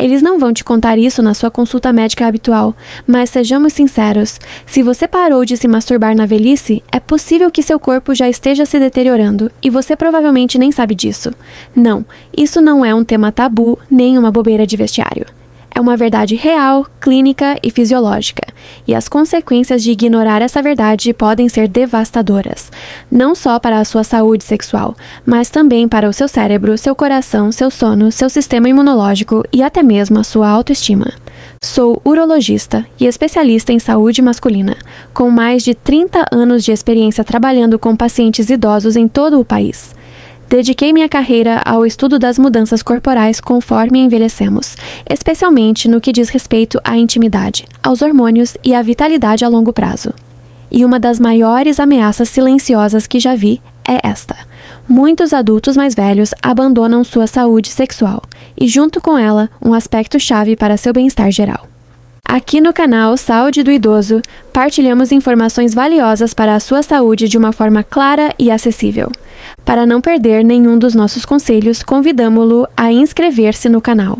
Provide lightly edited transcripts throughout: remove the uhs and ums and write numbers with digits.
Eles não vão te contar isso na sua consulta médica habitual, mas sejamos sinceros, se você parou de se masturbar na velhice, é possível que seu corpo já esteja se deteriorando e você provavelmente nem sabe disso. Não, isso não é um tema tabu nem uma bobeira de vestiário. É uma verdade real, clínica e fisiológica, e as consequências de ignorar essa verdade podem ser devastadoras, não só para a sua saúde sexual, mas também para o seu cérebro, seu coração, seu sono, seu sistema imunológico e até mesmo a sua autoestima. Sou urologista e especialista em saúde masculina, com mais de 30 anos de experiência trabalhando com pacientes idosos em todo o país. Dediquei minha carreira ao estudo das mudanças corporais conforme envelhecemos, especialmente no que diz respeito à intimidade, aos hormônios e à vitalidade a longo prazo. E uma das maiores ameaças silenciosas que já vi é esta. Muitos adultos mais velhos abandonam sua saúde sexual e, junto com ela, um aspecto-chave para seu bem-estar geral. Aqui no canal Saúde do Idoso, partilhamos informações valiosas para a sua saúde de uma forma clara e acessível. Para não perder nenhum dos nossos conselhos, convidamo-lo a inscrever-se no canal.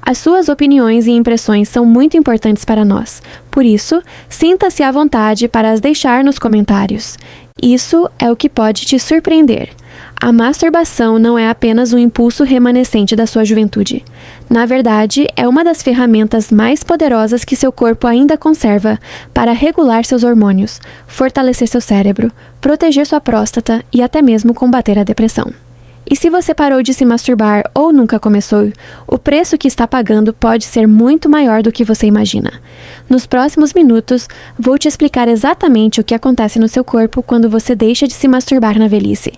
As suas opiniões e impressões são muito importantes para nós, por isso, sinta-se à vontade para as deixar nos comentários. Isso é o que pode te surpreender. A masturbação não é apenas um impulso remanescente da sua juventude. Na verdade, é uma das ferramentas mais poderosas que seu corpo ainda conserva para regular seus hormônios, fortalecer seu cérebro, proteger sua próstata e até mesmo combater a depressão. E se você parou de se masturbar ou nunca começou, o preço que está pagando pode ser muito maior do que você imagina. Nos próximos minutos, vou te explicar exatamente o que acontece no seu corpo quando você deixa de se masturbar na velhice.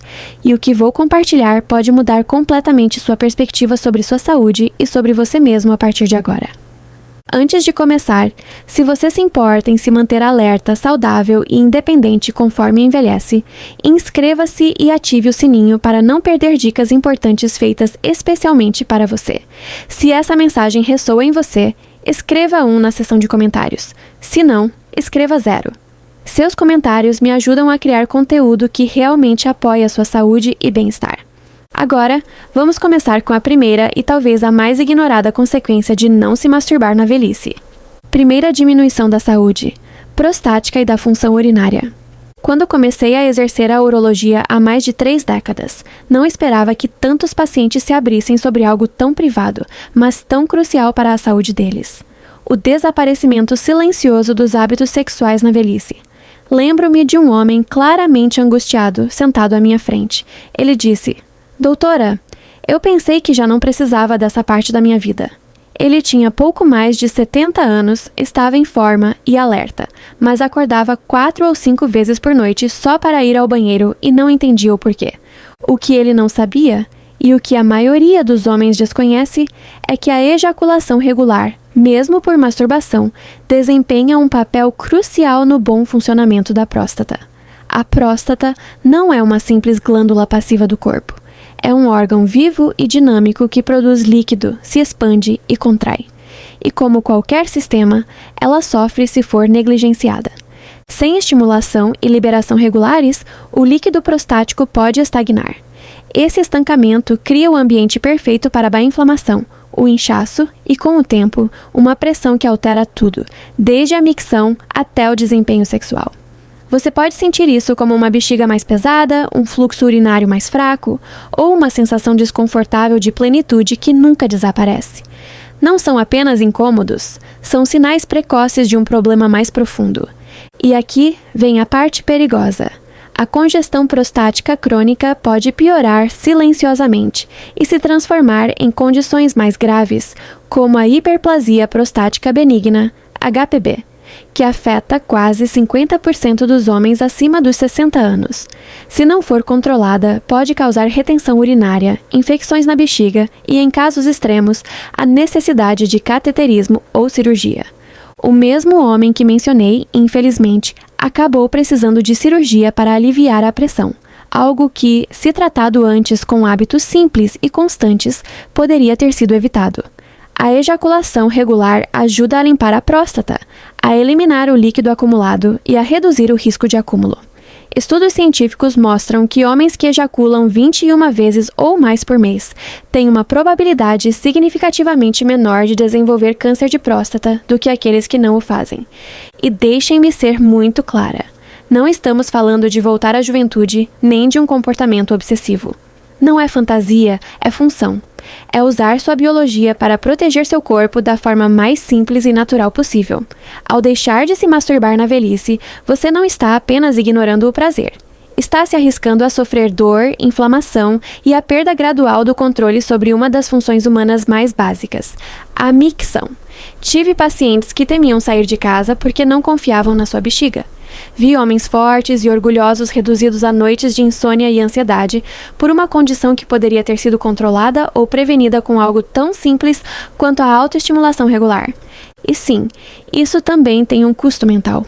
E o que vou compartilhar pode mudar completamente sua perspectiva sobre sua saúde e sobre você mesmo a partir de agora. Antes de começar, se você se importa em se manter alerta, saudável e independente conforme envelhece, inscreva-se e ative o sininho para não perder dicas importantes feitas especialmente para você. Se essa mensagem ressoa em você, escreva 1 na seção de comentários. Se não, escreva 0. Seus comentários me ajudam a criar conteúdo que realmente apoia a sua saúde e bem-estar. Agora, vamos começar com a primeira e talvez a mais ignorada consequência de não se masturbar na velhice. Primeira diminuição da saúde, prostática e da função urinária. Quando comecei a exercer a urologia há mais de 3 décadas, não esperava que tantos pacientes se abrissem sobre algo tão privado, mas tão crucial para a saúde deles. O desaparecimento silencioso dos hábitos sexuais na velhice. Lembro-me de um homem claramente angustiado, sentado à minha frente. Ele disse: "Doutora, eu pensei que já não precisava dessa parte da minha vida." Ele tinha pouco mais de 70 anos, estava em forma e alerta, mas acordava 4 ou 5 vezes por noite só para ir ao banheiro e não entendia o porquê. O que ele não sabia, e o que a maioria dos homens desconhece, é que a ejaculação regular, mesmo por masturbação, desempenha um papel crucial no bom funcionamento da próstata. A próstata não é uma simples glândula passiva do corpo. É um órgão vivo e dinâmico que produz líquido, se expande e contrai. E como qualquer sistema, ela sofre se for negligenciada. Sem estimulação e liberação regulares, o líquido prostático pode estagnar. Esse estancamento cria o ambiente perfeito para a inflamação, o inchaço e, com o tempo, uma pressão que altera tudo, desde a micção até o desempenho sexual. Você pode sentir isso como uma bexiga mais pesada, um fluxo urinário mais fraco ou uma sensação desconfortável de plenitude que nunca desaparece. Não são apenas incômodos, são sinais precoces de um problema mais profundo. E aqui vem a parte perigosa. A congestão prostática crônica pode piorar silenciosamente e se transformar em condições mais graves, como a hiperplasia prostática benigna, HPB, que afeta quase 50% dos homens acima dos 60 anos. Se não for controlada, pode causar retenção urinária, infecções na bexiga e, em casos extremos, a necessidade de cateterismo ou cirurgia. O mesmo homem que mencionei, infelizmente, acabou precisando de cirurgia para aliviar a pressão, algo que, se tratado antes com hábitos simples e constantes, poderia ter sido evitado. A ejaculação regular ajuda a limpar a próstata, a eliminar o líquido acumulado e a reduzir o risco de acúmulo. Estudos científicos mostram que homens que ejaculam 21 vezes ou mais por mês têm uma probabilidade significativamente menor de desenvolver câncer de próstata do que aqueles que não o fazem. E deixem-me ser muito clara. Não estamos falando de voltar à juventude, nem de um comportamento obsessivo. Não é fantasia, é função. É usar sua biologia para proteger seu corpo da forma mais simples e natural possível. Ao deixar de se masturbar na velhice, você não está apenas ignorando o prazer. Está se arriscando a sofrer dor, inflamação e a perda gradual do controle sobre uma das funções humanas mais básicas, a micção. Tive pacientes que temiam sair de casa porque não confiavam na sua bexiga. Vi homens fortes e orgulhosos reduzidos a noites de insônia e ansiedade por uma condição que poderia ter sido controlada ou prevenida com algo tão simples quanto a autoestimulação regular. E sim, isso também tem um custo mental.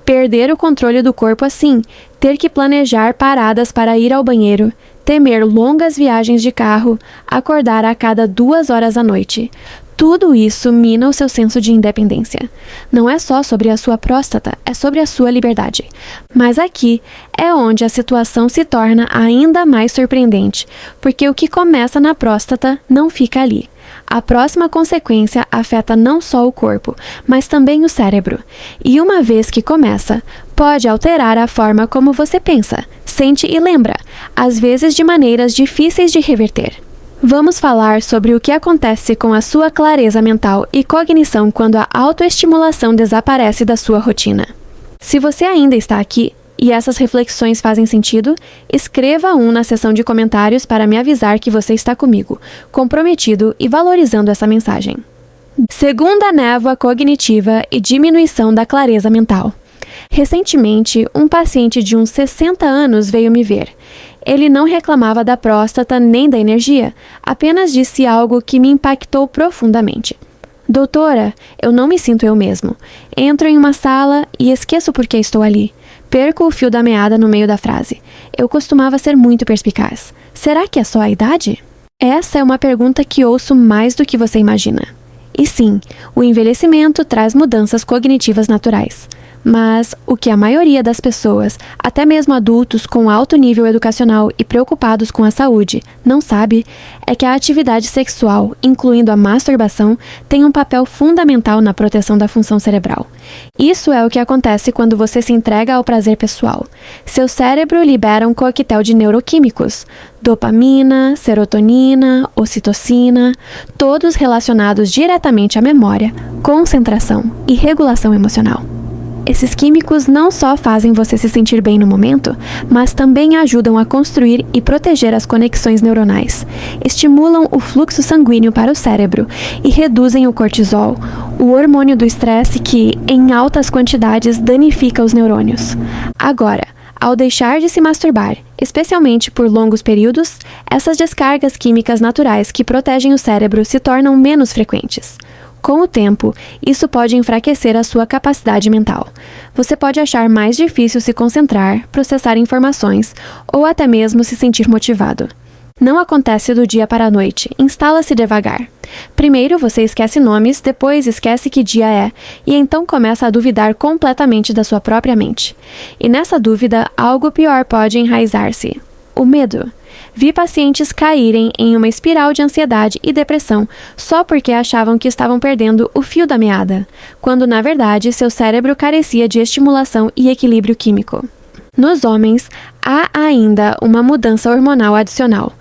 Perder o controle do corpo assim, ter que planejar paradas para ir ao banheiro, temer longas viagens de carro, acordar a cada 2 horas à noite. Tudo isso mina o seu senso de independência. Não é só sobre a sua próstata, é sobre a sua liberdade. Mas aqui é onde a situação se torna ainda mais surpreendente, porque o que começa na próstata não fica ali. A próxima consequência afeta não só o corpo, mas também o cérebro. E uma vez que começa, pode alterar a forma como você pensa, sente e lembra, às vezes de maneiras difíceis de reverter. Vamos falar sobre o que acontece com a sua clareza mental e cognição quando a autoestimulação desaparece da sua rotina. Se você ainda está aqui e essas reflexões fazem sentido, escreva na seção de comentários para me avisar que você está comigo, comprometido e valorizando essa mensagem. Segunda névoa cognitiva e diminuição da clareza mental. Recentemente, um paciente de uns 60 anos veio me ver. Ele não reclamava da próstata nem da energia, apenas disse algo que me impactou profundamente. Doutora, eu não me sinto eu mesmo. Entro em uma sala e esqueço por que estou ali. Perco o fio da meada no meio da frase. Eu costumava ser muito perspicaz. Será que é só a idade? Essa é uma pergunta que ouço mais do que você imagina. E sim, o envelhecimento traz mudanças cognitivas naturais. Mas o que a maioria das pessoas, até mesmo adultos com alto nível educacional e preocupados com a saúde, não sabe é que a atividade sexual, incluindo a masturbação, tem um papel fundamental na proteção da função cerebral. Isso é o que acontece quando você se entrega ao prazer pessoal. Seu cérebro libera um coquetel de neuroquímicos, dopamina, serotonina, ocitocina, todos relacionados diretamente à memória, concentração e regulação emocional. Esses químicos não só fazem você se sentir bem no momento, mas também ajudam a construir e proteger as conexões neuronais, estimulam o fluxo sanguíneo para o cérebro e reduzem o cortisol, o hormônio do estresse que, em altas quantidades, danifica os neurônios. Agora, ao deixar de se masturbar, especialmente por longos períodos, essas descargas químicas naturais que protegem o cérebro se tornam menos frequentes. Com o tempo, isso pode enfraquecer a sua capacidade mental. Você pode achar mais difícil se concentrar, processar informações ou até mesmo se sentir motivado. Não acontece do dia para a noite, instala-se devagar. Primeiro você esquece nomes, depois esquece que dia é, e então começa a duvidar completamente da sua própria mente. E nessa dúvida, algo pior pode enraizar-se: o medo. Vi pacientes caírem em uma espiral de ansiedade e depressão só porque achavam que estavam perdendo o fio da meada, quando na verdade seu cérebro carecia de estimulação e equilíbrio químico. Nos homens, há ainda uma mudança hormonal adicional.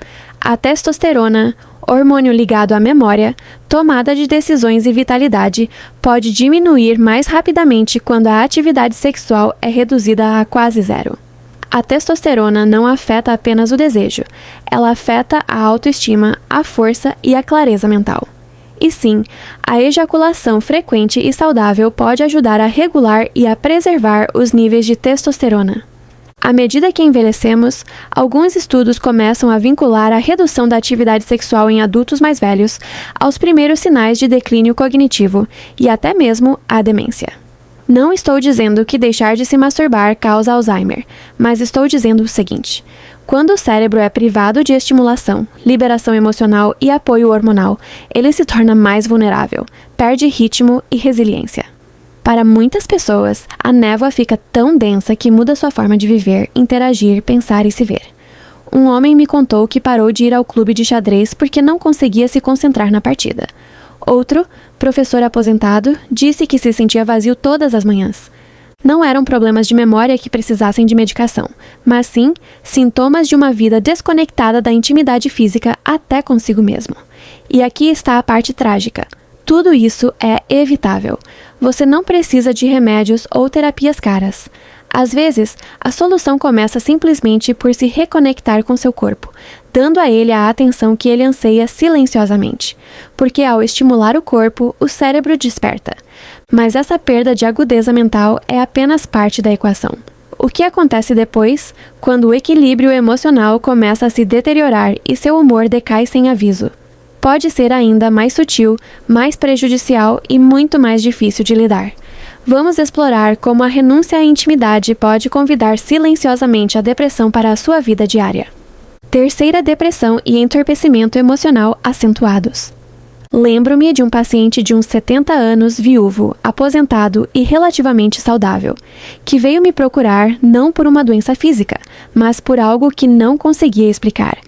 A testosterona, hormônio ligado à memória, tomada de decisões e vitalidade, pode diminuir mais rapidamente quando a atividade sexual é reduzida a quase zero. A testosterona não afeta apenas o desejo, ela afeta a autoestima, a força e a clareza mental. E sim, a ejaculação frequente e saudável pode ajudar a regular e a preservar os níveis de testosterona. À medida que envelhecemos, alguns estudos começam a vincular a redução da atividade sexual em adultos mais velhos aos primeiros sinais de declínio cognitivo e até mesmo à demência. Não estou dizendo que deixar de se masturbar causa Alzheimer, mas estou dizendo o seguinte: quando o cérebro é privado de estimulação, liberação emocional e apoio hormonal, ele se torna mais vulnerável, perde ritmo e resiliência. Para muitas pessoas, a névoa fica tão densa que muda sua forma de viver, interagir, pensar e se ver. Um homem me contou que parou de ir ao clube de xadrez porque não conseguia se concentrar na partida. Outro, professor aposentado, disse que se sentia vazio todas as manhãs. Não eram problemas de memória que precisassem de medicação, mas sim sintomas de uma vida desconectada da intimidade física até consigo mesmo. E aqui está a parte trágica. Tudo isso é evitável. Você não precisa de remédios ou terapias caras. Às vezes, a solução começa simplesmente por se reconectar com seu corpo, dando a ele a atenção que ele anseia silenciosamente. Porque ao estimular o corpo, o cérebro desperta. Mas essa perda de agudeza mental é apenas parte da equação. O que acontece depois, quando o equilíbrio emocional começa a se deteriorar e seu humor decai sem aviso? Pode ser ainda mais sutil, mais prejudicial e muito mais difícil de lidar. Vamos explorar como a renúncia à intimidade pode convidar silenciosamente a depressão para a sua vida diária. Terceira, depressão e entorpecimento emocional acentuados. Lembro-me de um paciente de uns 70 anos, viúvo, aposentado e relativamente saudável, que veio me procurar não por uma doença física, mas por algo que não conseguia explicar.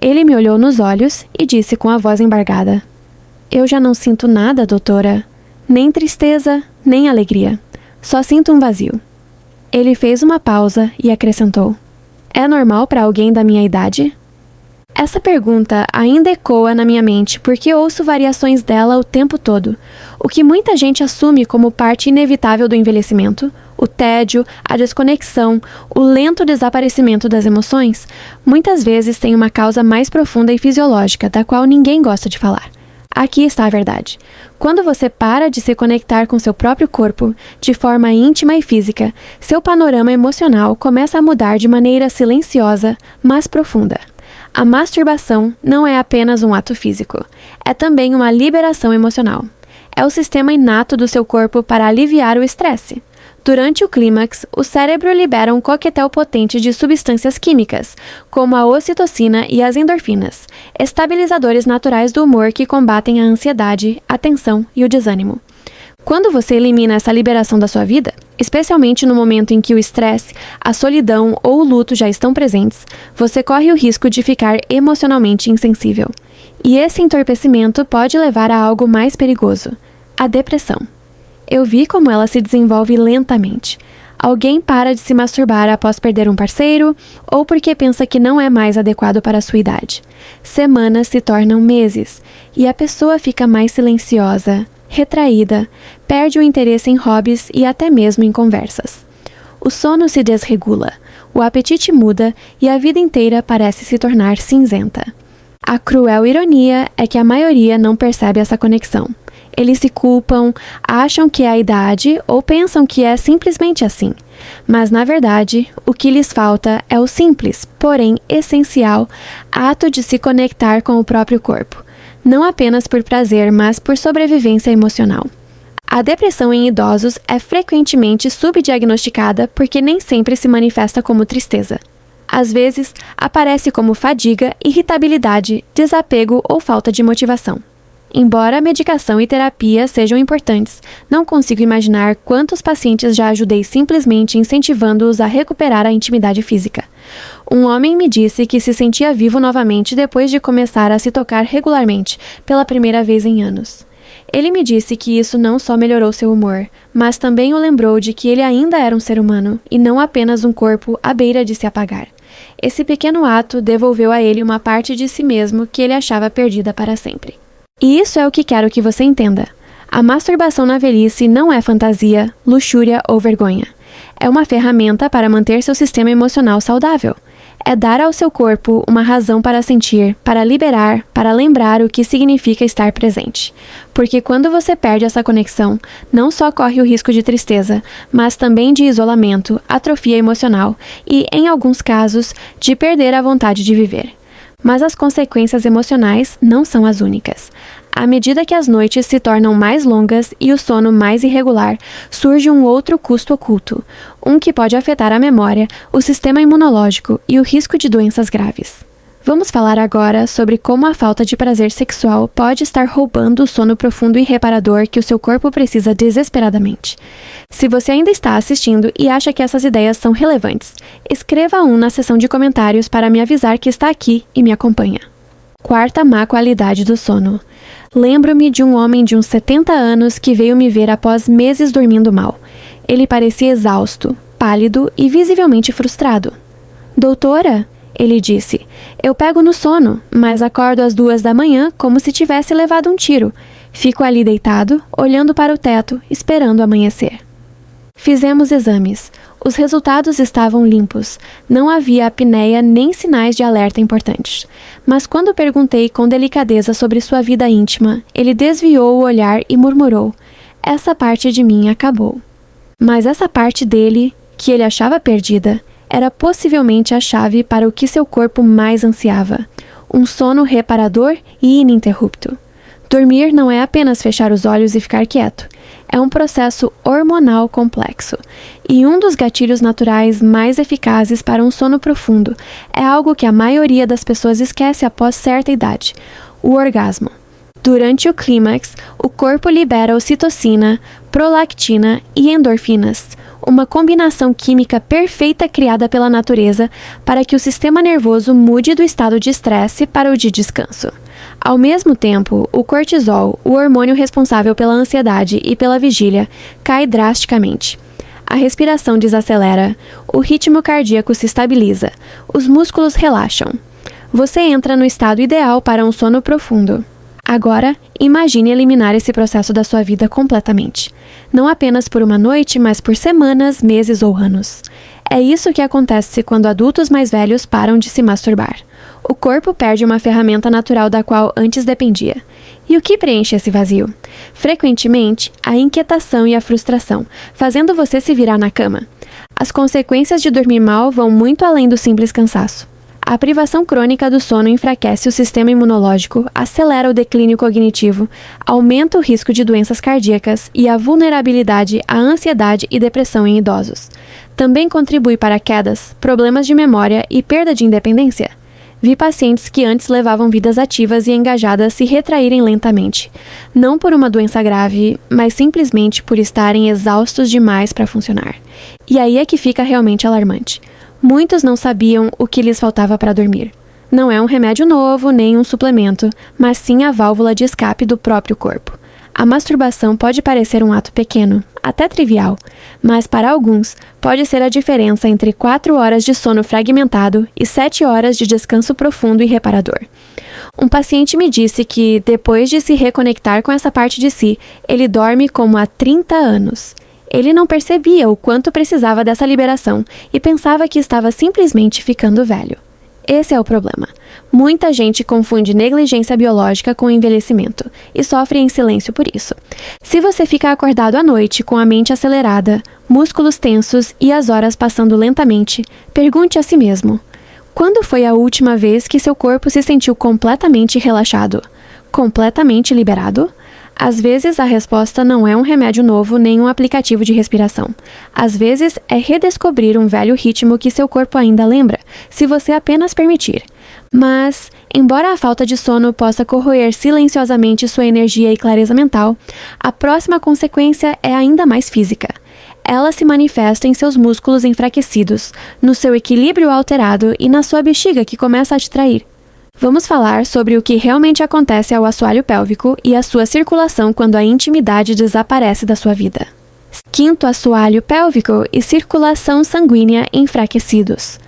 Ele me olhou nos olhos e disse com a voz embargada: "Eu já não sinto nada, doutora. Nem tristeza, nem alegria. Só sinto um vazio." Ele fez uma pausa e acrescentou: "É normal para alguém da minha idade?" Essa pergunta ainda ecoa na minha mente porque ouço variações dela o tempo todo. O que muita gente assume como parte inevitável do envelhecimento, o tédio, a desconexão, o lento desaparecimento das emoções, muitas vezes tem uma causa mais profunda e fisiológica, da qual ninguém gosta de falar. Aqui está a verdade. Quando você para de se conectar com seu próprio corpo, de forma íntima e física, seu panorama emocional começa a mudar de maneira silenciosa, mas profunda. A masturbação não é apenas um ato físico, é também uma liberação emocional. É o sistema inato do seu corpo para aliviar o estresse. Durante o clímax, o cérebro libera um coquetel potente de substâncias químicas, como a ocitocina e as endorfinas, estabilizadores naturais do humor que combatem a ansiedade, a tensão e o desânimo. Quando você elimina essa liberação da sua vida, especialmente no momento em que o estresse, a solidão ou o luto já estão presentes, você corre o risco de ficar emocionalmente insensível. E esse entorpecimento pode levar a algo mais perigoso: a depressão. Eu vi como ela se desenvolve lentamente. Alguém para de se masturbar após perder um parceiro ou porque pensa que não é mais adequado para a sua idade. Semanas se tornam meses e a pessoa fica mais silenciosa, retraída, perde o interesse em hobbies e até mesmo em conversas. O sono se desregula, o apetite muda e a vida inteira parece se tornar cinzenta. A cruel ironia é que a maioria não percebe essa conexão. Eles se culpam, acham que é a idade ou pensam que é simplesmente assim. Mas, na verdade, o que lhes falta é o simples, porém essencial, ato de se conectar com o próprio corpo. Não apenas por prazer, mas por sobrevivência emocional. A depressão em idosos é frequentemente subdiagnosticada porque nem sempre se manifesta como tristeza. Às vezes, aparece como fadiga, irritabilidade, desapego ou falta de motivação. Embora a medicação e terapia sejam importantes, não consigo imaginar quantos pacientes já ajudei simplesmente incentivando-os a recuperar a intimidade física. Um homem me disse que se sentia vivo novamente depois de começar a se tocar regularmente, pela primeira vez em anos. Ele me disse que isso não só melhorou seu humor, mas também o lembrou de que ele ainda era um ser humano e não apenas um corpo à beira de se apagar. Esse pequeno ato devolveu a ele uma parte de si mesmo que ele achava perdida para sempre. E isso é o que quero que você entenda. A masturbação na velhice não é fantasia, luxúria ou vergonha. É uma ferramenta para manter seu sistema emocional saudável. É dar ao seu corpo uma razão para sentir, para liberar, para lembrar o que significa estar presente. Porque quando você perde essa conexão, não só corre o risco de tristeza, mas também de isolamento, atrofia emocional e, em alguns casos, de perder a vontade de viver. Mas as consequências emocionais não são as únicas. À medida que as noites se tornam mais longas e o sono mais irregular, surge um outro custo oculto, um que pode afetar a memória, o sistema imunológico e o risco de doenças graves. Vamos falar agora sobre como a falta de prazer sexual pode estar roubando o sono profundo e reparador que o seu corpo precisa desesperadamente. Se você ainda está assistindo e acha que essas ideias são relevantes, escreva na seção de comentários para me avisar que está aqui e me acompanha. Quarta má qualidade do sono. Lembro-me de um homem de uns 70 anos que veio me ver após meses dormindo mal. Ele parecia exausto, pálido e visivelmente frustrado. Doutora, ele disse, eu pego no sono, mas acordo às 2 da manhã como se tivesse levado um tiro. Fico ali deitado, olhando para o teto, esperando amanhecer. Fizemos exames. Os resultados estavam limpos. Não havia apneia nem sinais de alerta importantes. Mas quando perguntei com delicadeza sobre sua vida íntima, ele desviou o olhar e murmurou, essa parte de mim acabou. Mas essa parte dele, que ele achava perdida, era possivelmente a chave para o que seu corpo mais ansiava, um sono reparador e ininterrupto. Dormir não é apenas fechar os olhos e ficar quieto. É um processo hormonal complexo. E um dos gatilhos naturais mais eficazes para um sono profundo é algo que a maioria das pessoas esquece após certa idade: o orgasmo. Durante o clímax, o corpo libera ocitocina, prolactina e endorfinas, uma combinação química perfeita criada pela natureza para que o sistema nervoso mude do estado de estresse para o de descanso. Ao mesmo tempo, o cortisol, o hormônio responsável pela ansiedade e pela vigília, cai drasticamente. A respiração desacelera, o ritmo cardíaco se estabiliza, os músculos relaxam. Você entra no estado ideal para um sono profundo. Agora, imagine eliminar esse processo da sua vida completamente. Não apenas por uma noite, mas por semanas, meses ou anos. É isso que acontece quando adultos mais velhos param de se masturbar. O corpo perde uma ferramenta natural da qual antes dependia. E o que preenche esse vazio? Frequentemente, a inquietação e a frustração, fazendo você se virar na cama. As consequências de dormir mal vão muito além do simples cansaço. A privação crônica do sono enfraquece o sistema imunológico, acelera o declínio cognitivo, aumenta o risco de doenças cardíacas e a vulnerabilidade à ansiedade e depressão em idosos. Também contribui para quedas, problemas de memória e perda de independência. Vi pacientes que antes levavam vidas ativas e engajadas se retraírem lentamente, não por uma doença grave, mas simplesmente por estarem exaustos demais para funcionar. E aí é que fica realmente alarmante. Muitos não sabiam o que lhes faltava para dormir. Não é um remédio novo, nem um suplemento, mas sim a válvula de escape do próprio corpo. A masturbação pode parecer um ato pequeno, até trivial, mas para alguns pode ser a diferença entre 4 horas de sono fragmentado e 7 horas de descanso profundo e reparador. Um paciente me disse que, depois de se reconectar com essa parte de si, ele dorme como há 30 anos. Ele não percebia o quanto precisava dessa liberação e pensava que estava simplesmente ficando velho. Esse é o problema. Muita gente confunde negligência biológica com envelhecimento e sofre em silêncio por isso. Se você fica acordado à noite com a mente acelerada, músculos tensos e as horas passando lentamente, pergunte a si mesmo: quando foi a última vez que seu corpo se sentiu completamente relaxado? Completamente liberado? Às vezes, a resposta não é um remédio novo nem um aplicativo de respiração. Às vezes, é redescobrir um velho ritmo que seu corpo ainda lembra, se você apenas permitir. Mas, embora a falta de sono possa corroer silenciosamente sua energia e clareza mental, a próxima consequência é ainda mais física. Ela se manifesta em seus músculos enfraquecidos, no seu equilíbrio alterado e na sua bexiga que começa a te trair. Vamos falar sobre o que realmente acontece ao assoalho pélvico e à sua circulação quando a intimidade desaparece da sua vida. Quinto assoalho pélvico e circulação sanguínea enfraquecidos.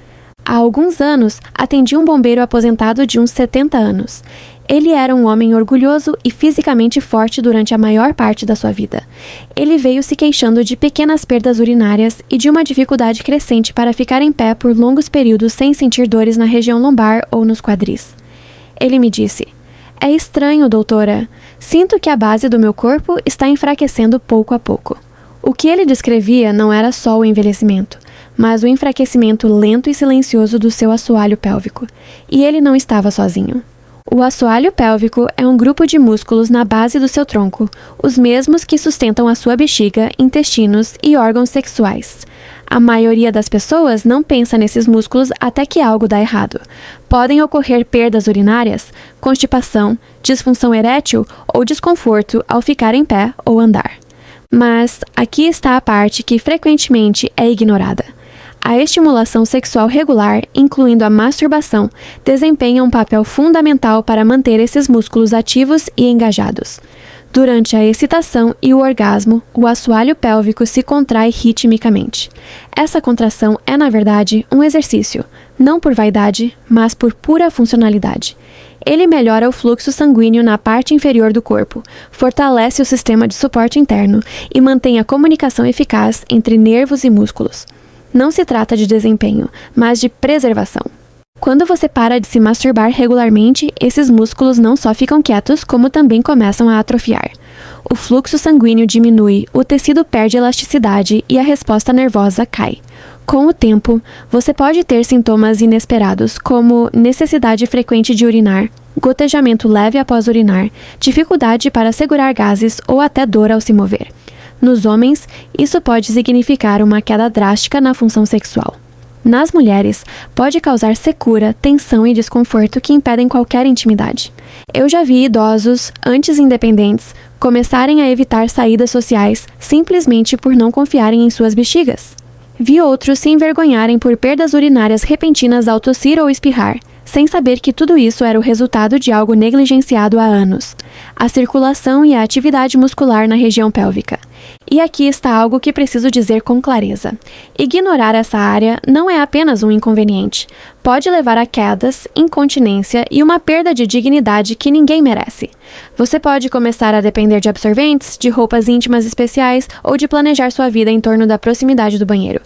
Há alguns anos, atendi um bombeiro aposentado de uns 70 anos. Ele era um homem orgulhoso e fisicamente forte durante a maior parte da sua vida. Ele veio se queixando de pequenas perdas urinárias e de uma dificuldade crescente para ficar em pé por longos períodos sem sentir dores na região lombar ou nos quadris. Ele me disse: "É estranho, doutora. Sinto que a base do meu corpo está enfraquecendo pouco a pouco." O que ele descrevia não era só o envelhecimento, mas o enfraquecimento lento e silencioso do seu assoalho pélvico. E ele não estava sozinho. O assoalho pélvico é um grupo de músculos na base do seu tronco, os mesmos que sustentam a sua bexiga, intestinos e órgãos sexuais. A maioria das pessoas não pensa nesses músculos até que algo dá errado. Podem ocorrer perdas urinárias, constipação, disfunção erétil ou desconforto ao ficar em pé ou andar. Mas aqui está a parte que frequentemente é ignorada. A estimulação sexual regular, incluindo a masturbação, desempenha um papel fundamental para manter esses músculos ativos e engajados. Durante a excitação e o orgasmo, o assoalho pélvico se contrai ritmicamente. Essa contração é, na verdade, um exercício, não por vaidade, mas por pura funcionalidade. Ele melhora o fluxo sanguíneo na parte inferior do corpo, fortalece o sistema de suporte interno e mantém a comunicação eficaz entre nervos e músculos. Não se trata de desempenho, mas de preservação. Quando você para de se masturbar regularmente, esses músculos não só ficam quietos, como também começam a atrofiar. O fluxo sanguíneo diminui, o tecido perde elasticidade e a resposta nervosa cai. Com o tempo, você pode ter sintomas inesperados, como necessidade frequente de urinar, gotejamento leve após urinar, dificuldade para segurar gases ou até dor ao se mover. Nos homens, isso pode significar uma queda drástica na função sexual. Nas mulheres, pode causar secura, tensão e desconforto que impedem qualquer intimidade. Eu já vi idosos, antes independentes, começarem a evitar saídas sociais simplesmente por não confiarem em suas bexigas. Vi outros se envergonharem por perdas urinárias repentinas ao tossir ou espirrar, sem saber que tudo isso era o resultado de algo negligenciado há anos: a circulação e a atividade muscular na região pélvica. E aqui está algo que preciso dizer com clareza. Ignorar essa área não é apenas um inconveniente. Pode levar a quedas, incontinência e uma perda de dignidade que ninguém merece. Você pode começar a depender de absorventes, de roupas íntimas especiais ou de planejar sua vida em torno da proximidade do banheiro.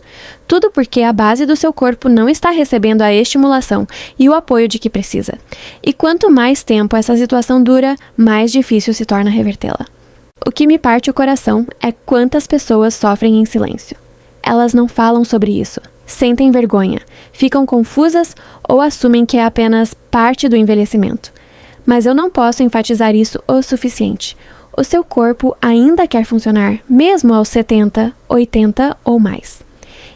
Tudo porque a base do seu corpo não está recebendo a estimulação e o apoio de que precisa. E quanto mais tempo essa situação dura, mais difícil se torna revertê-la. O que me parte o coração é quantas pessoas sofrem em silêncio. Elas não falam sobre isso, sentem vergonha, ficam confusas ou assumem que é apenas parte do envelhecimento. Mas eu não posso enfatizar isso o suficiente. O seu corpo ainda quer funcionar, mesmo aos 70, 80 ou mais.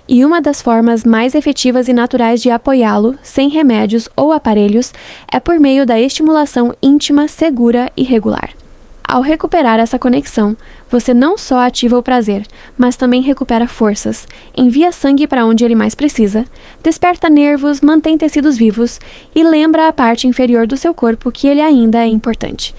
E uma das formas mais efetivas e naturais de apoiá-lo, sem remédios ou aparelhos, é por meio da estimulação íntima, segura e regular. Ao recuperar essa conexão, você não só ativa o prazer, mas também recupera forças, envia sangue para onde ele mais precisa, desperta nervos, mantém tecidos vivos e lembra a parte inferior do seu corpo que ele ainda é importante.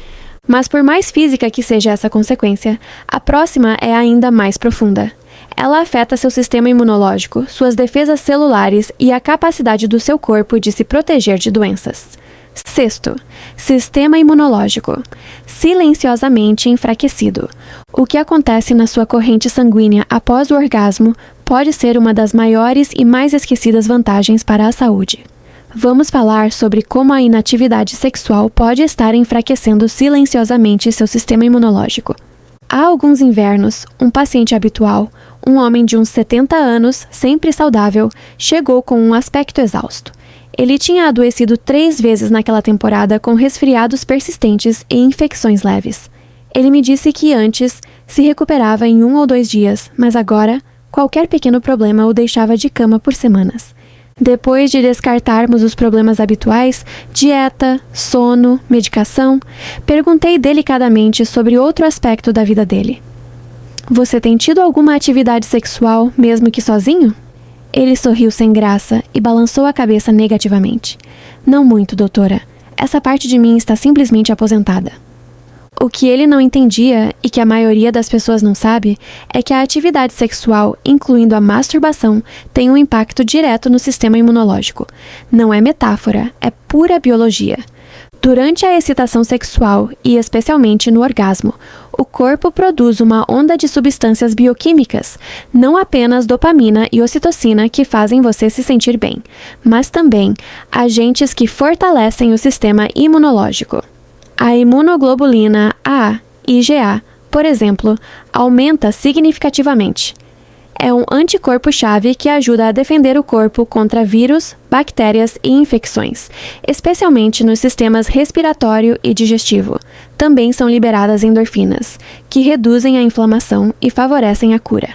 Mas por mais física que seja essa consequência, a próxima é ainda mais profunda. Ela afeta seu sistema imunológico, suas defesas celulares e a capacidade do seu corpo de se proteger de doenças. Sexto, sistema imunológico. Silenciosamente enfraquecido. O que acontece na sua corrente sanguínea após o orgasmo pode ser uma das maiores e mais esquecidas vantagens para a saúde. Vamos falar sobre como a inatividade sexual pode estar enfraquecendo silenciosamente seu sistema imunológico. Há alguns invernos, um paciente habitual, um homem de uns 70 anos, sempre saudável, chegou com um aspecto exausto. Ele tinha adoecido 3 vezes naquela temporada com resfriados persistentes e infecções leves. Ele me disse que antes se recuperava em 1 ou 2 dias, mas agora qualquer pequeno problema o deixava de cama por semanas. Depois de descartarmos os problemas habituais, dieta, sono, medicação, perguntei delicadamente sobre outro aspecto da vida dele. Você tem tido alguma atividade sexual, mesmo que sozinho? Ele sorriu sem graça e balançou a cabeça negativamente. Não muito, doutora. Essa parte de mim está simplesmente aposentada. O que ele não entendia, e que a maioria das pessoas não sabe, é que a atividade sexual, incluindo a masturbação, tem um impacto direto no sistema imunológico. Não é metáfora, é pura biologia. Durante a excitação sexual, e especialmente no orgasmo, o corpo produz uma onda de substâncias bioquímicas, não apenas dopamina e ocitocina que fazem você se sentir bem, mas também agentes que fortalecem o sistema imunológico. A imunoglobulina A, IgA, por exemplo, aumenta significativamente. É um anticorpo-chave que ajuda a defender o corpo contra vírus, bactérias e infecções, especialmente nos sistemas respiratório e digestivo. Também são liberadas endorfinas, que reduzem a inflamação e favorecem a cura.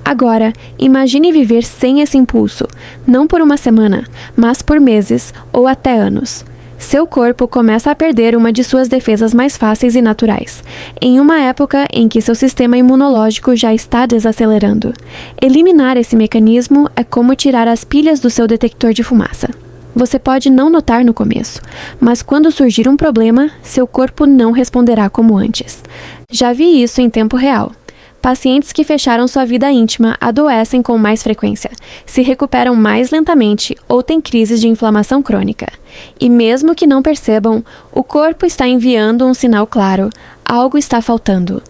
Agora, imagine viver sem esse impulso, não por uma semana, mas por meses ou até anos. Seu corpo começa a perder uma de suas defesas mais fáceis e naturais, em uma época em que seu sistema imunológico já está desacelerando. Eliminar esse mecanismo é como tirar as pilhas do seu detector de fumaça. Você pode não notar no começo, mas quando surgir um problema, seu corpo não responderá como antes. Já vi isso em tempo real. Pacientes que fecharam sua vida íntima adoecem com mais frequência, se recuperam mais lentamente ou têm crises de inflamação crônica. E mesmo que não percebam, o corpo está enviando um sinal claro: algo está faltando.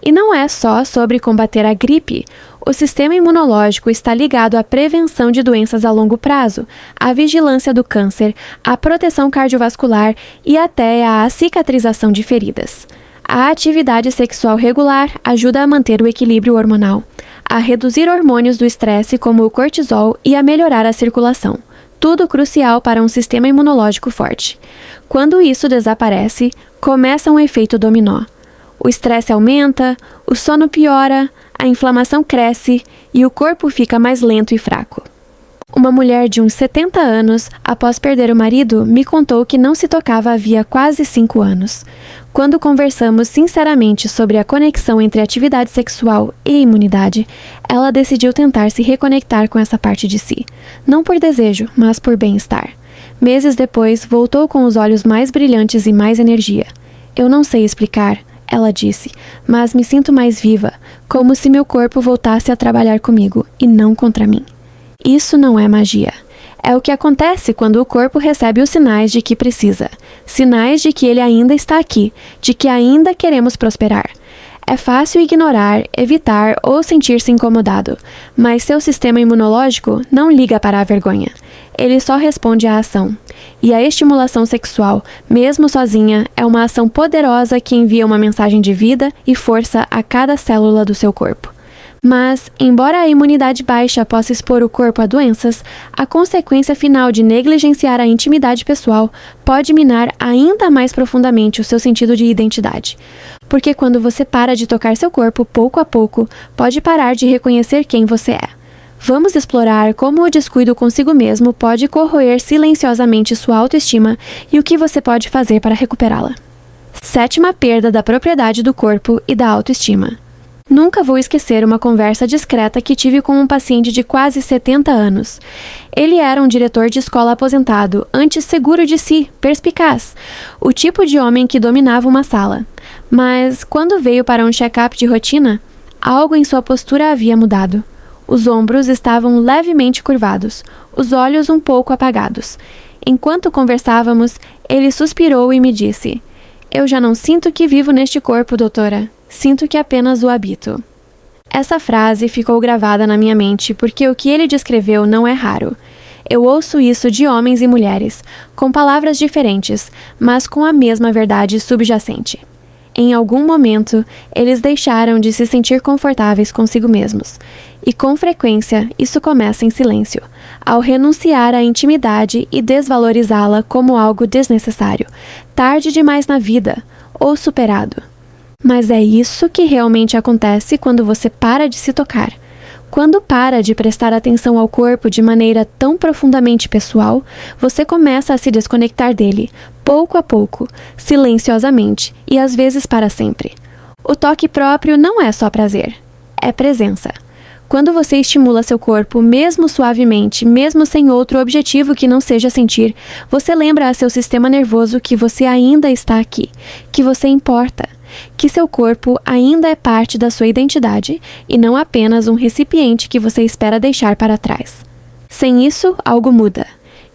E não é só sobre combater a gripe. O sistema imunológico está ligado à prevenção de doenças a longo prazo, à vigilância do câncer, à proteção cardiovascular e até à cicatrização de feridas. A atividade sexual regular ajuda a manter o equilíbrio hormonal, a reduzir hormônios do estresse como o cortisol e a melhorar a circulação. Tudo crucial para um sistema imunológico forte. Quando isso desaparece, começa um efeito dominó. O estresse aumenta, o sono piora, a inflamação cresce e o corpo fica mais lento e fraco. Uma mulher de uns 70 anos, após perder o marido, me contou que não se tocava havia quase 5 anos. Quando conversamos sinceramente sobre a conexão entre atividade sexual e imunidade, ela decidiu tentar se reconectar com essa parte de si. Não por desejo, mas por bem-estar. Meses depois, voltou com os olhos mais brilhantes e mais energia. Eu não sei explicar, ela disse, mas me sinto mais viva, como se meu corpo voltasse a trabalhar comigo e não contra mim. Isso não é magia. É o que acontece quando o corpo recebe os sinais de que precisa. Sinais de que ele ainda está aqui, de que ainda queremos prosperar. É fácil ignorar, evitar ou sentir-se incomodado, mas seu sistema imunológico não liga para a vergonha. Ele só responde à ação. E a estimulação sexual, mesmo sozinha, é uma ação poderosa que envia uma mensagem de vida e força a cada célula do seu corpo. Mas, embora a imunidade baixa possa expor o corpo a doenças, a consequência final de negligenciar a intimidade pessoal pode minar ainda mais profundamente o seu sentido de identidade. Porque quando você para de tocar seu corpo pouco a pouco, pode parar de reconhecer quem você é. Vamos explorar como o descuido consigo mesmo pode corroer silenciosamente sua autoestima e o que você pode fazer para recuperá-la. 7ª perda da propriedade do corpo e da autoestima. Nunca vou esquecer uma conversa discreta que tive com um paciente de quase 70 anos. Ele era um diretor de escola aposentado, antes seguro de si, perspicaz, o tipo de homem que dominava uma sala. Mas, quando veio para um check-up de rotina, algo em sua postura havia mudado. Os ombros estavam levemente curvados, os olhos um pouco apagados. Enquanto conversávamos, ele suspirou e me disse: "Eu já não sinto que vivo neste corpo, doutora. Sinto que apenas o habito." Essa frase ficou gravada na minha mente porque o que ele descreveu não é raro. Eu ouço isso de homens e mulheres, com palavras diferentes, mas com a mesma verdade subjacente. Em algum momento, eles deixaram de se sentir confortáveis consigo mesmos. E com frequência, isso começa em silêncio, ao renunciar à intimidade e desvalorizá-la como algo desnecessário, tarde demais na vida, ou superado. Mas é isso que realmente acontece quando você para de se tocar. Quando para de prestar atenção ao corpo de maneira tão profundamente pessoal, você começa a se desconectar dele, pouco a pouco, silenciosamente e às vezes para sempre. O toque próprio não é só prazer, é presença. Quando você estimula seu corpo, mesmo suavemente, mesmo sem outro objetivo que não seja sentir, você lembra a seu sistema nervoso que você ainda está aqui, que você importa, que seu corpo ainda é parte da sua identidade e não apenas um recipiente que você espera deixar para trás. Sem isso, algo muda.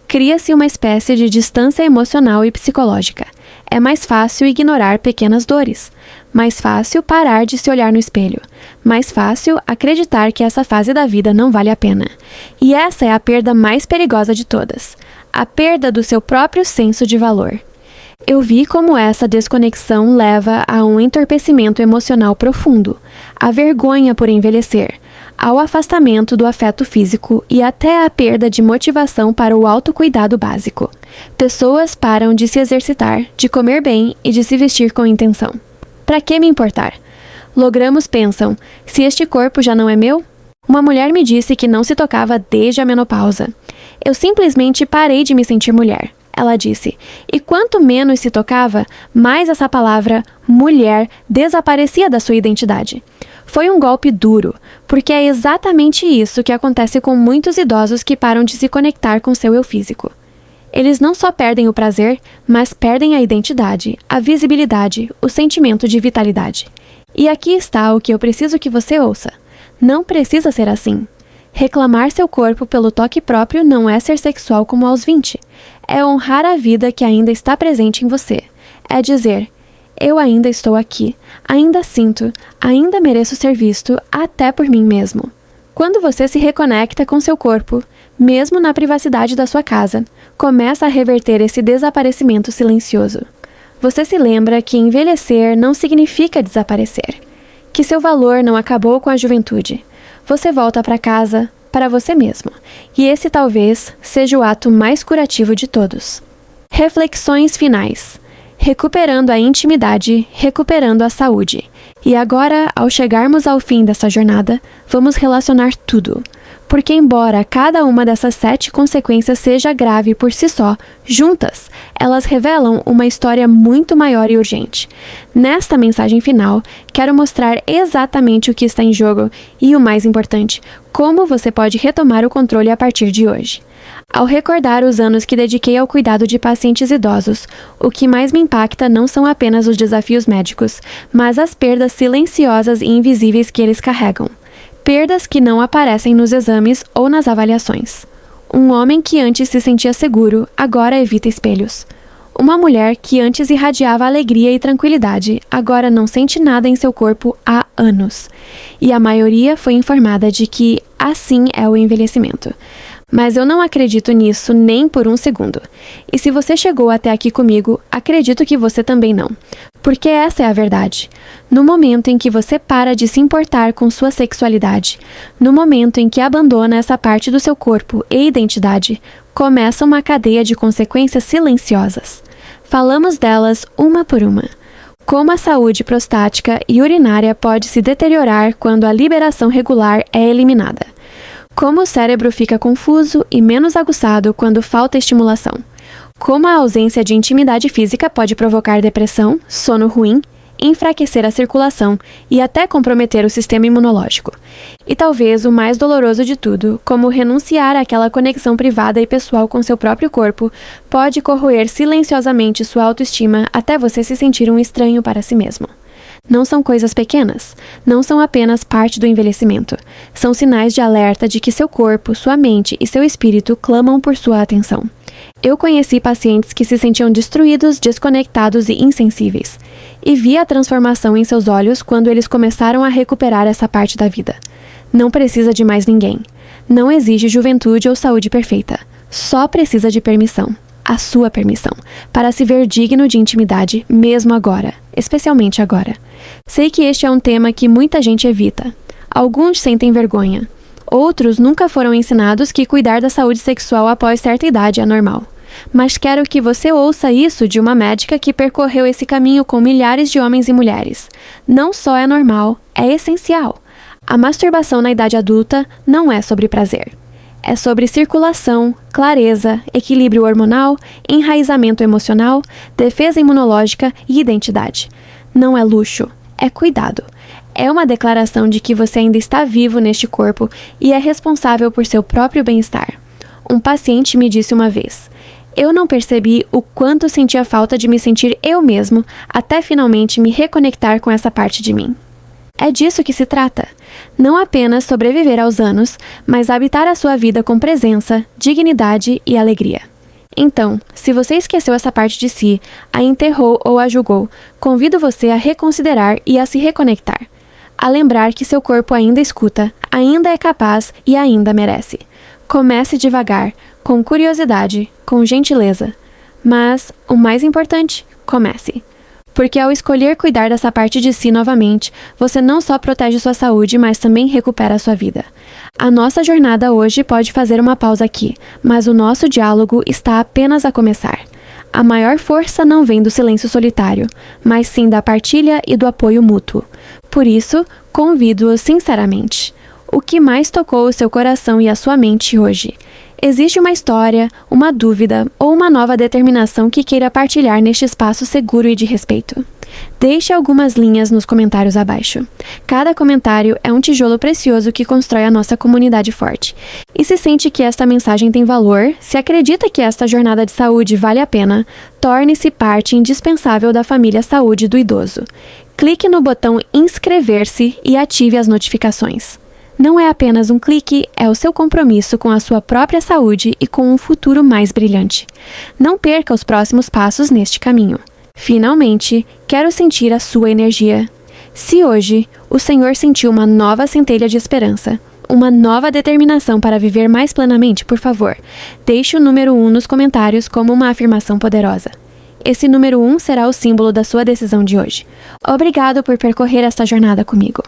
Cria-se uma espécie de distância emocional e psicológica. É mais fácil ignorar pequenas dores. Mais fácil parar de se olhar no espelho. Mais fácil acreditar que essa fase da vida não vale a pena. E essa é a perda mais perigosa de todas. A perda do seu próprio senso de valor. Eu vi como essa desconexão leva a um entorpecimento emocional profundo, a vergonha por envelhecer, ao afastamento do afeto físico e até a perda de motivação para o autocuidado básico. Pessoas param de se exercitar, de comer bem e de se vestir com intenção. Para que me importar? Logramos pensam, se este corpo já não é meu? Uma mulher me disse que não se tocava desde a menopausa. Eu simplesmente parei de me sentir mulher. Ela disse, e quanto menos se tocava, mais essa palavra mulher desaparecia da sua identidade. Foi um golpe duro, porque é exatamente isso que acontece com muitos idosos que param de se conectar com seu eu físico. Eles não só perdem o prazer, mas perdem a identidade, a visibilidade, o sentimento de vitalidade. E aqui está o que eu preciso que você ouça. Não precisa ser assim. Reclamar seu corpo pelo toque próprio não é ser sexual como aos 20. É honrar a vida que ainda está presente em você. É dizer, eu ainda estou aqui, ainda sinto, ainda mereço ser visto, até por mim mesmo. Quando você se reconecta com seu corpo, mesmo na privacidade da sua casa, começa a reverter esse desaparecimento silencioso. Você se lembra que envelhecer não significa desaparecer, que seu valor não acabou com a juventude. Você volta para casa, para você mesmo, e esse talvez seja o ato mais curativo de todos. Reflexões finais. Recuperando a intimidade, recuperando a saúde. E agora, ao chegarmos ao fim dessa jornada, vamos relacionar tudo. Porque embora cada uma dessas 7 consequências seja grave por si só, juntas, elas revelam uma história muito maior e urgente. Nesta mensagem final, quero mostrar exatamente o que está em jogo e, o mais importante, como você pode retomar o controle a partir de hoje. Ao recordar os anos que dediquei ao cuidado de pacientes idosos, o que mais me impacta não são apenas os desafios médicos, mas as perdas silenciosas e invisíveis que eles carregam. Perdas que não aparecem nos exames ou nas avaliações. Um homem que antes se sentia seguro, agora evita espelhos. Uma mulher que antes irradiava alegria e tranquilidade, agora não sente nada em seu corpo há anos. E a maioria foi informada de que assim é o envelhecimento. Mas eu não acredito nisso nem por um segundo. E se você chegou até aqui comigo, acredito que você também não. Porque essa é a verdade. No momento em que você para de se importar com sua sexualidade, no momento em que abandona essa parte do seu corpo e identidade, começa uma cadeia de consequências silenciosas. Falamos delas uma por uma. Como a saúde prostática e urinária pode se deteriorar quando a liberação regular é eliminada. Como o cérebro fica confuso e menos aguçado quando falta estimulação. Como a ausência de intimidade física pode provocar depressão, sono ruim, enfraquecer a circulação e até comprometer o sistema imunológico. E talvez o mais doloroso de tudo, como renunciar àquela conexão privada e pessoal com seu próprio corpo, pode corroer silenciosamente sua autoestima até você se sentir um estranho para si mesmo. Não são coisas pequenas, não são apenas parte do envelhecimento. São sinais de alerta de que seu corpo, sua mente e seu espírito clamam por sua atenção. Eu conheci pacientes que se sentiam destruídos, desconectados e insensíveis. E vi a transformação em seus olhos quando eles começaram a recuperar essa parte da vida. Não precisa de mais ninguém. Não exige juventude ou saúde perfeita. Só precisa de permissão. A sua permissão, para se ver digno de intimidade, mesmo agora, especialmente agora. Sei que este é um tema que muita gente evita. Alguns sentem vergonha. Outros nunca foram ensinados que cuidar da saúde sexual após certa idade é normal. Mas quero que você ouça isso de uma médica que percorreu esse caminho com milhares de homens e mulheres. Não só é normal, é essencial. A masturbação na idade adulta não é sobre prazer. É sobre circulação, clareza, equilíbrio hormonal, enraizamento emocional, defesa imunológica e identidade. Não é luxo, é cuidado. É uma declaração de que você ainda está vivo neste corpo e é responsável por seu próprio bem-estar. Um paciente me disse uma vez, eu não percebi o quanto sentia falta de me sentir eu mesmo até finalmente me reconectar com essa parte de mim. É disso que se trata. Não apenas sobreviver aos anos, mas habitar a sua vida com presença, dignidade e alegria. Então, se você esqueceu essa parte de si, a enterrou ou a julgou, convido você a reconsiderar e a se reconectar. A lembrar que seu corpo ainda escuta, ainda é capaz e ainda merece. Comece devagar, com curiosidade, com gentileza. Mas, o mais importante, comece. Porque ao escolher cuidar dessa parte de si novamente, você não só protege sua saúde, mas também recupera a sua vida. A nossa jornada hoje pode fazer uma pausa aqui, mas o nosso diálogo está apenas a começar. A maior força não vem do silêncio solitário, mas sim da partilha e do apoio mútuo. Por isso, convido-o sinceramente. O que mais tocou o seu coração e a sua mente hoje? Existe uma história, uma dúvida ou uma nova determinação que queira partilhar neste espaço seguro e de respeito? Deixe algumas linhas nos comentários abaixo. Cada comentário é um tijolo precioso que constrói a nossa comunidade forte. E se sente que esta mensagem tem valor, se acredita que esta jornada de saúde vale a pena, torne-se parte indispensável da família Saúde do Idoso. Clique no botão inscrever-se e ative as notificações. Não é apenas um clique, é o seu compromisso com a sua própria saúde e com um futuro mais brilhante. Não perca os próximos passos neste caminho. Finalmente, quero sentir a sua energia. Se hoje o Senhor sentiu uma nova centelha de esperança, uma nova determinação para viver mais plenamente, por favor, deixe o número 1 nos comentários como uma afirmação poderosa. Esse número 1 será o símbolo da sua decisão de hoje. Obrigado por percorrer esta jornada comigo.